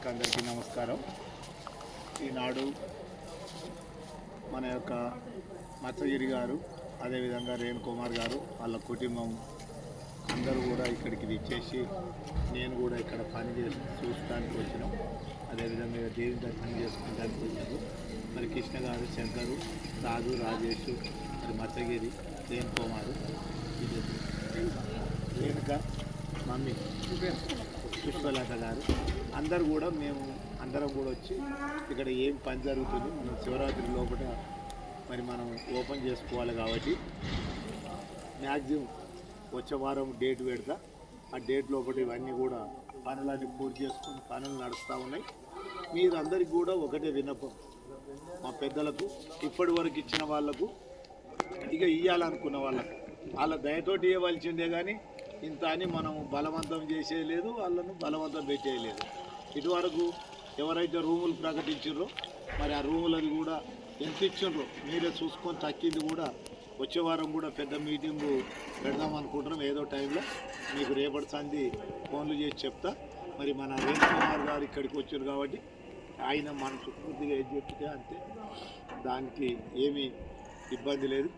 మిత్రులకు అందరికీ నమస్కారం. ఈనాడు మన యొక్క మత్స్యగిరి గారు, అదేవిధంగా రేణు కుమార్ గారు, వాళ్ళ కుటుంబం అందరూ కూడా ఇక్కడికి ఇచ్చేసి నేను కూడా ఇక్కడ పని చేసి చూడటానికి వచ్చినాం. అదేవిధంగా దేవుని దర్శనం చేసుకోవడానికి వచ్చారు. మరి కృష్ణ గారు, శంకరు, రాజు, రాజేష్, మరి మత్స్యగిరి, రేణు కుమారు, రేణుక, మమ్మీ పుష్పలత గారు అందరూ కూడా అందరం కూడా వచ్చి ఇక్కడ ఏం పని జరుగుతుంది, మనం శివరాత్రి లోపల మరి మనం ఓపెన్ చేసుకోవాలి కాబట్టి మ్యాక్సిమం వచ్చే వారం డేట్ పెడతా. ఆ డేట్ లోపల ఇవన్నీ కూడా పనులన్నీ పూర్తి చేసుకుని పనులు నడుస్తూ ఉన్నాయి. మీరందరికీ కూడా ఒకటే విన్నపం, మా పెద్దలకు ఇప్పటి వరకు ఇచ్చిన వాళ్లకు ఇక ఇవ్వాలనుకున్న వాళ్ళ దయతోటి ఇవ్వవలసిందే, కానీ ఇంత అని మనం బలవంతం చేసేయలేదు, వాళ్ళను బలవంతం పెట్టేయలేదు. ఇటువరకు ఎవరైతే రూములు ప్రకటించారో మరి ఆ రూములది కూడా ఎంత ఇచ్చిండ్రో మీరే చూసుకొని తక్కింది కూడా వచ్చే వారం కూడా పెద్ద మీటింగు పెడదాం అనుకుంటున్నాం. ఏదో టైంలో మీకు రేపటి సంది ఫోన్లు చేసి చెప్తా. మరి మన రేణు కుమార్ గారు ఇక్కడికి వచ్చారు కాబట్టి ఆయన మనసు పూర్తిగా ఏది చెప్తే అంతే, దానికి ఏమీ ఇబ్బంది లేదు.